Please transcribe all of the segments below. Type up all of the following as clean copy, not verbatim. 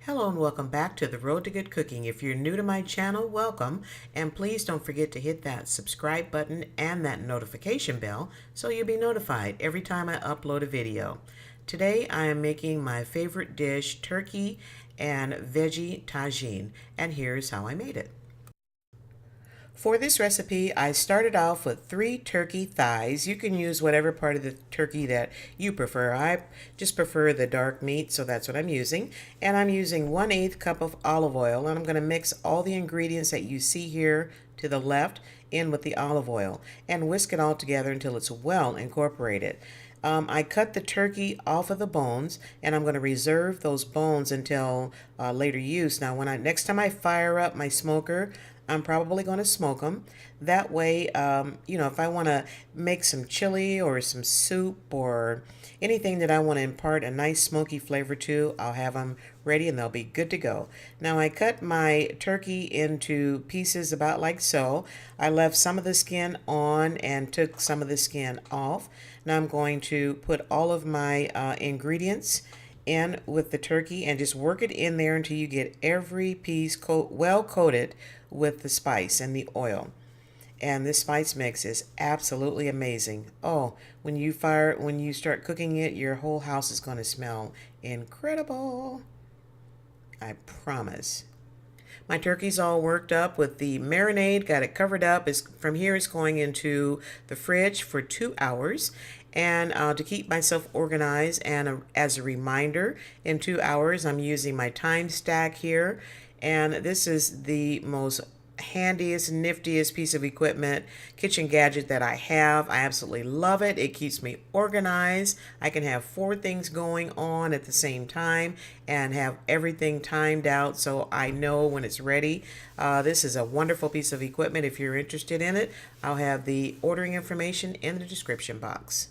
Hello and welcome back to The Road to Good Cooking. If you're new to my channel, welcome, and please don't forget to hit that subscribe button and that notification bell so you'll be notified every time I upload a video. Today I am making my favorite dish, turkey and veggie tagine, and here's how I made it. For this recipe, I started off with 3 turkey thighs. You can use whatever part of the turkey that you prefer. I just prefer the dark meat, so that's what I'm using. And I'm using 1/8 cup of olive oil, and I'm going to mix all the ingredients that you see here to the left in with the olive oil and whisk it all together until it's well incorporated. I cut the turkey off of the bones, and I'm going to reserve those bones until later use. Now, next time I fire up my smoker, I'm probably going to smoke them. That way, if I want to make some chili or some soup or anything that I want to impart a nice smoky flavor to, I'll have them ready and they'll be good to go. Now I cut my turkey into pieces about like so. I left some of the skin on and took some of the skin off. Now I'm going to put all of my ingredients in with the turkey and just work it in there until you get every piece well coated with the spice and the oil. And this spice mix is absolutely amazing. Oh, when you start cooking it, your whole house is going to smell incredible. I promise. My turkey's all worked up with the marinade, got it covered up. From here it's going into the fridge for 2 hours. And to keep myself organized and as a reminder, in 2 hours I'm using my time stack here. And this is the most handiest, niftiest piece of equipment, kitchen gadget that I have. I absolutely love it. It keeps me organized. I can have 4 things going on at the same time and have everything timed out so I know when it's ready. This is a wonderful piece of equipment. If you're interested in it, I'll have the ordering information in the description box.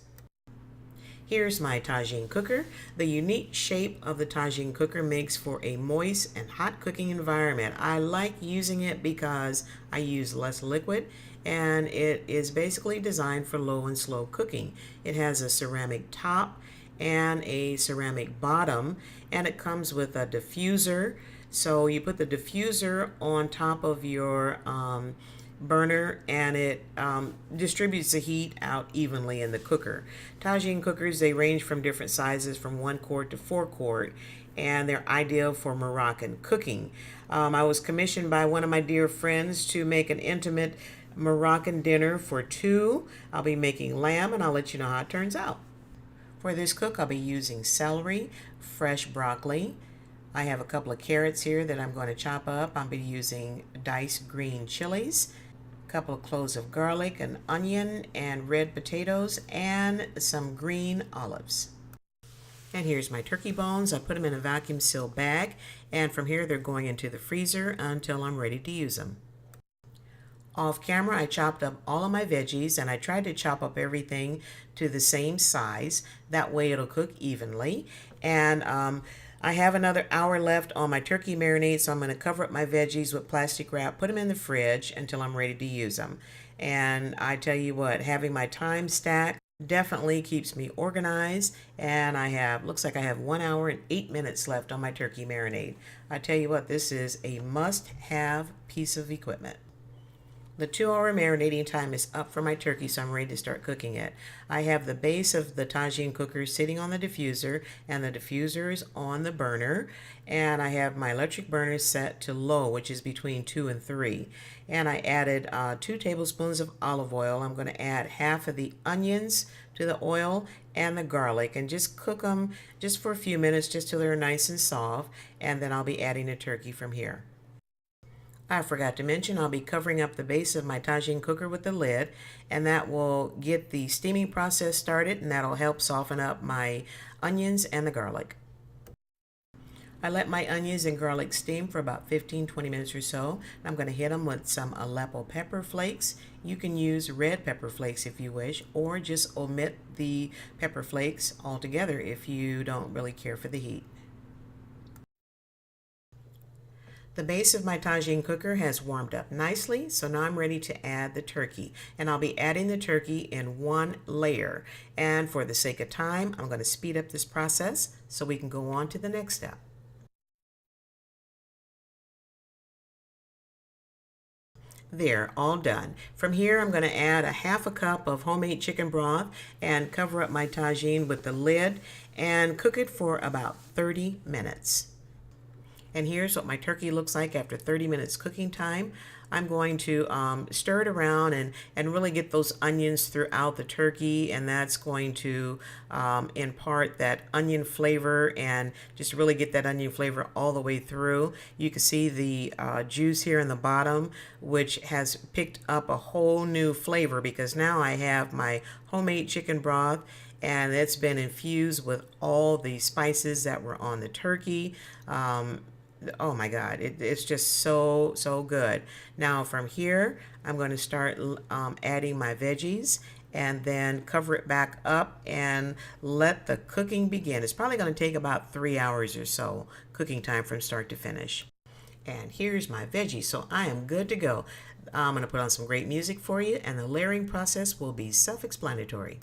Here's my Tagine cooker. The unique shape of the Tagine cooker makes for a moist and hot cooking environment. I like using it because I use less liquid and it is basically designed for low and slow cooking. It has a ceramic top and a ceramic bottom, and it comes with a diffuser. So you put the diffuser on top of your burner and it distributes the heat out evenly in the cooker. Tagine cookers, they range from different sizes from 1 quart to 4 quart, and they're ideal for Moroccan cooking. I was commissioned by one of my dear friends to make an intimate Moroccan dinner for 2. I'll be making lamb and I'll let you know how it turns out. For this cook, I'll be using celery, fresh broccoli. I have a couple of carrots here that I'm going to chop up. I'll be using diced green chilies, a couple of cloves of garlic, an onion, and red potatoes, and some green olives. And here's my turkey bones. I put them in a vacuum sealed bag, and from here they're going into the freezer until I'm ready to use them. Off camera, I chopped up all of my veggies, and I tried to chop up everything to the same size. That way it'll cook evenly. And I have another hour left on my turkey marinade, so I'm going to cover up my veggies with plastic wrap, put them in the fridge until I'm ready to use them. And I tell you what, having my time stack definitely keeps me organized, and looks like I have 1 hour and 8 minutes left on my turkey marinade. I tell you what, this is a must-have piece of equipment. The 2-hour marinating time is up for my turkey, so I'm ready to start cooking it. I have the base of the Tagine cooker sitting on the diffuser, and the diffuser is on the burner. And I have my electric burner set to low, which is between 2 and 3. And I added 2 tablespoons of olive oil. I'm going to add half of the onions to the oil and the garlic, and just cook them just for a few minutes, just till they're nice and soft. And then I'll be adding the turkey from here. I forgot to mention I'll be covering up the base of my Tagine cooker with the lid, and that will get the steaming process started, and that'll help soften up my onions and the garlic. I let my onions and garlic steam for about 15-20 minutes or so. I'm going to hit them with some Aleppo pepper flakes. You can use red pepper flakes if you wish, or just omit the pepper flakes altogether if you don't really care for the heat. The base of my Tagine cooker has warmed up nicely, so now I'm ready to add the turkey. And I'll be adding the turkey in 1 layer. And for the sake of time, I'm going to speed up this process so we can go on to the next step. There, all done. From here, I'm going to add a half a cup of homemade chicken broth and cover up my tagine with the lid and cook it for about 30 minutes. And here's what my turkey looks like after 30 minutes cooking time. I'm going to stir it around and really get those onions throughout the turkey, and that's going to impart that onion flavor and just really get that onion flavor all the way through. You can see the juice here in the bottom, which has picked up a whole new flavor because now I have my homemade chicken broth and it's been infused with all the spices that were on the turkey. Oh my God, it's just so good. Now from here, I'm going to start adding my veggies and then cover it back up and let the cooking begin. It's probably going to take about 3 hours or so cooking time from start to finish. And here's my veggies, so I am good to go. I'm going to put on some great music for you, and the layering process will be self-explanatory.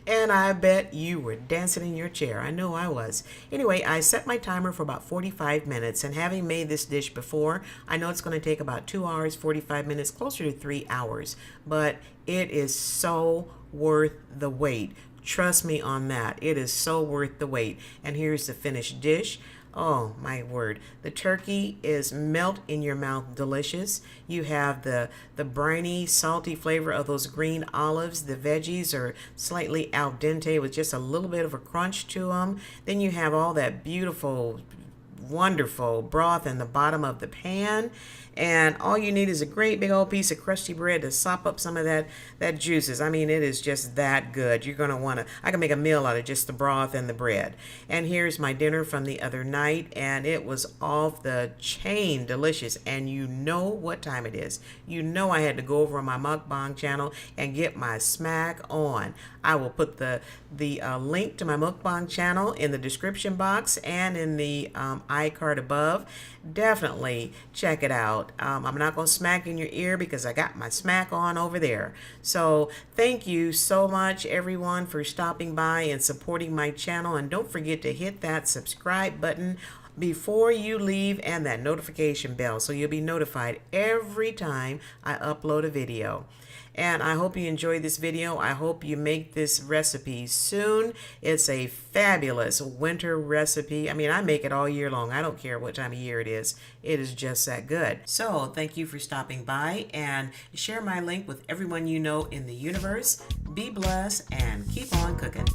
And I bet you were dancing in your chair. I know I was. Anyway, I set my timer for about 45 minutes, and having made this dish before, I know it's going to take about 2 hours, 45 minutes, closer to 3 hours, but it is so worth the wait. Trust me on that. It is so worth the wait. And here's the finished dish. Oh my word. The turkey is melt in your mouth delicious. You have the briny, salty flavor of those green olives. The veggies are slightly al dente with just a little bit of a crunch to them. Then you have all that beautiful, wonderful broth in the bottom of the pan. And all you need is a great big old piece of crusty bread to sop up some of that juices. I mean, it is just that good. You're going to want to, I can make a meal out of just the broth and the bread. And here's my dinner from the other night, and it was off the chain delicious. And you know what time it is. You know I had to go over on my mukbang channel and get my smack on. I will put the link to my mukbang channel in the description box and in the iCard above. Definitely check it out. I'm not going to smack in your ear because I got my smack on over there. So thank you so much, everyone, for stopping by and supporting my channel. And don't forget to hit that subscribe button before you leave and that notification bell so you'll be notified every time I upload a video. And I hope you enjoyed this video. I hope you make this recipe soon. It's a fabulous winter recipe. I mean, I make it all year long. I don't care what time of year it is. It is just that good. So thank you for stopping by, and share my link with everyone you know in the universe. Be blessed and keep on cooking.